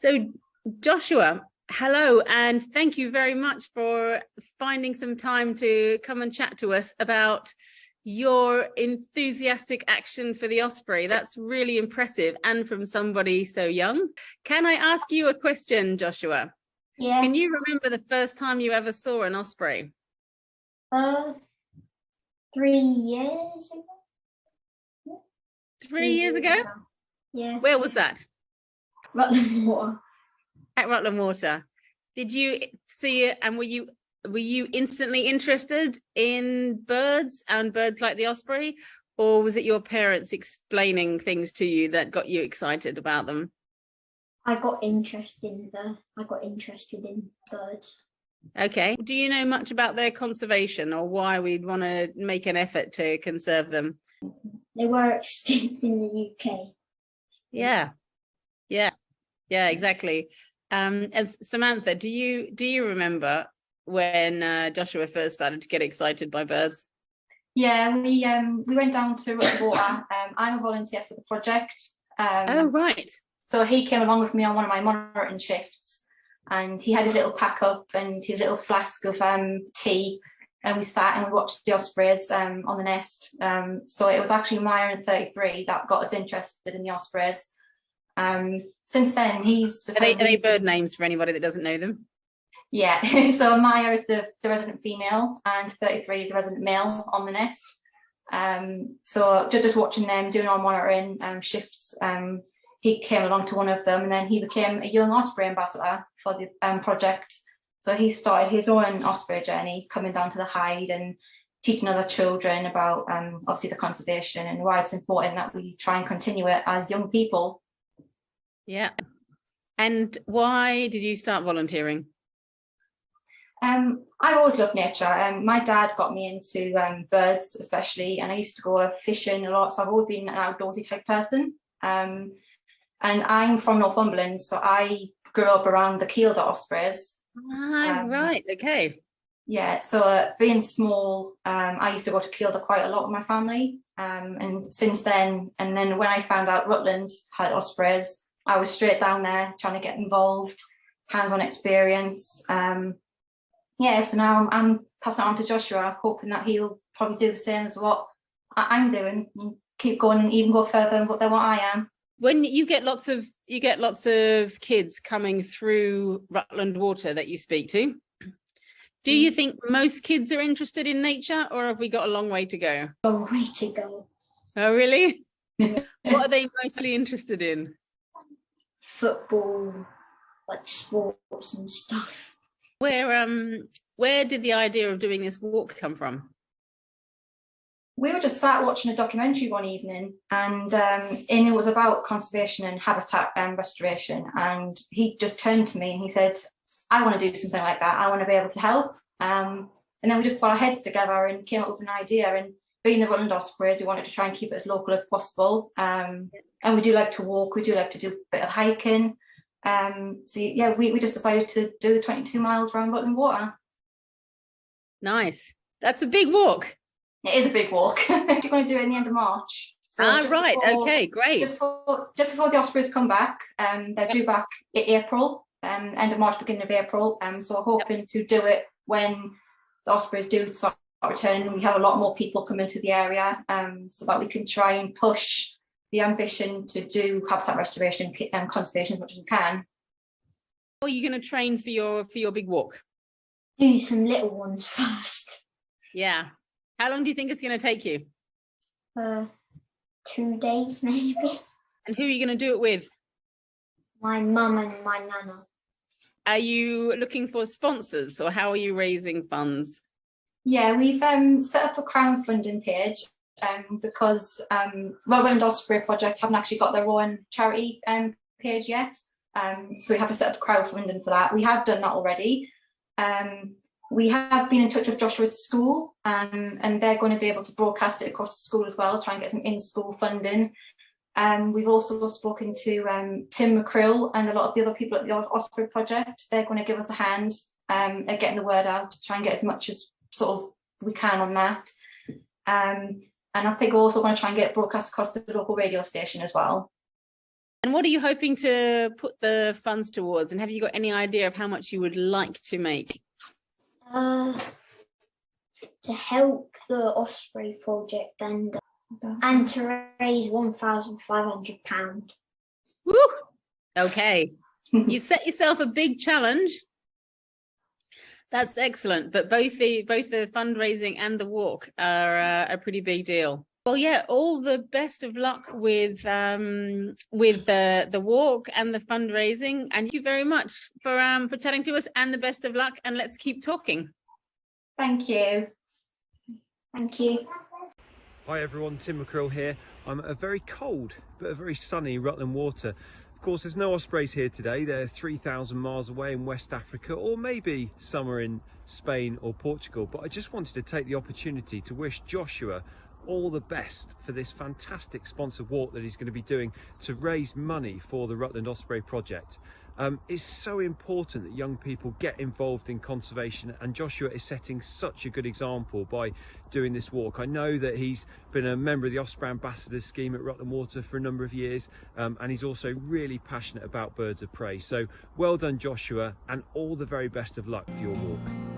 So, Joshua, hello, and thank you very much for finding some time to come and chat to us about your enthusiastic action for the Osprey. That's really impressive, and from somebody so young. Can I ask you a question, Joshua? Yeah. Can you remember the first time you ever saw an Osprey? 3 years ago. 3 years ago? Yeah. Where was that? Rutland Water. At Rutland Water. Did you see it, and were you instantly interested in birds and birds like the Osprey, or was it your parents explaining things to you that got you excited about them? I got interested in birds. Okay. Do you know much about their conservation, or why we'd want to make an effort to conserve them? They were extinct in the UK. Yeah, exactly. And Samantha, do you remember when Joshua first started to get excited by birds? Yeah, we went down to Rutland Water. I'm a volunteer for the project. Oh, right. So he came along with me on one of my monitoring shifts, and he had his little pack up and his little flask of tea, and we sat and we watched the ospreys on the nest. So it was actually Maya and 33 that got us interested in the ospreys. Since then, he's just... Are they bird names for anybody that doesn't know them? Yeah, so Maya is the resident female and 33 is the resident male on the nest. So just watching them doing our monitoring shifts, he came along to one of them, and then he became a young osprey ambassador for the project. So he started his own osprey journey, coming down to the hide and teaching other children about obviously the conservation and why it's important that we try and continue it as young people. Yeah. And why did you start volunteering? I always loved nature. My dad got me into birds especially, and I used to go fishing a lot, so I've always been an outdoorsy type person. And I'm from Northumberland, so I grew up around the Kielder ospreys. Right, okay. Yeah, so being small, I used to go to Kielder quite a lot with my family. And since then, and then when I found out Rutland had ospreys, I was straight down there trying to get involved, hands-on experience. Yeah, so now I'm passing it on to Joshua, hoping that he'll probably do the same as what I'm doing, and keep going and even go further than what I am. When you get lots of kids coming through Rutland Water that you speak to, do you think most kids are interested in nature, or have we got a long way to go? A way to go. Oh, really? What are they mostly interested in? Football, like sports and stuff. Where did the idea of doing this walk come from? We were just sat watching a documentary one evening, and it was about conservation and habitat restoration, and he just turned to me and he said, I want to do something like that. I want to be able to help. And then we just put our heads together and came up with an idea, and being the Rutland Ospreys, we wanted to try and keep it as local as possible. And we do like to walk, we do like to do a bit of hiking. So yeah, we just decided to do the 22 miles around Rutland Water. Nice. That's a big walk. It is a big walk. You're going to do it in the end of March. So right. Okay, great. Just before the Ospreys come back, they're due back in April, end of March, beginning of April. So we're hoping to do it when the Ospreys do start returning. We have a lot more people come into the area, so that we can try and push the ambition to do habitat restoration and conservation as much as we can. Are you going to train for your big walk? Do some little ones first. Yeah. How long do you think it's going to take you? 2 days maybe. And who are you going to do it with? My mum and my nana. Are you looking for sponsors, or how are you raising funds? Yeah, we've set up a crowdfunding page because Rutland Osprey Project haven't actually got their own charity page yet. So we have to set up crowdfunding for that. We have done that already. We have been in touch with Joshua's school, and they're going to be able to broadcast it across the school as well, try and get some in-school funding. We've also spoken to Tim Mackrill and a lot of the other people at the Osprey Project. They're going to give us a hand at getting the word out to try and get as much as sort of we can on that. And I think we're also going to try and get it broadcast across the local radio station as well. And what are you hoping to put the funds towards? And have you got any idea of how much you would like to make? To help the Osprey project and to raise £1,500. Woo! Okay, you've set yourself a big challenge. That's excellent. But both the fundraising and the walk are a pretty big deal. Well, yeah, all the best of luck with the walk and the fundraising. And thank you very much for chatting to us, and the best of luck. And let's keep talking. Thank you. Thank you. Hi everyone, Tim Mackrill here. I'm at a very cold but a very sunny Rutland Water. Of course, there's no ospreys here today. They're 3,000 miles away in West Africa, or maybe somewhere in Spain or Portugal. But I just wanted to take the opportunity to wish Joshua all the best for this fantastic sponsored walk that he's going to be doing to raise money for the Rutland Osprey project. It's so important that young people get involved in conservation, and Joshua is setting such a good example by doing this walk. I know that he's been a member of the Osprey Ambassadors scheme at Rutland Water for a number of years, and he's also really passionate about birds of prey. So well done, Joshua, and all the very best of luck for your walk.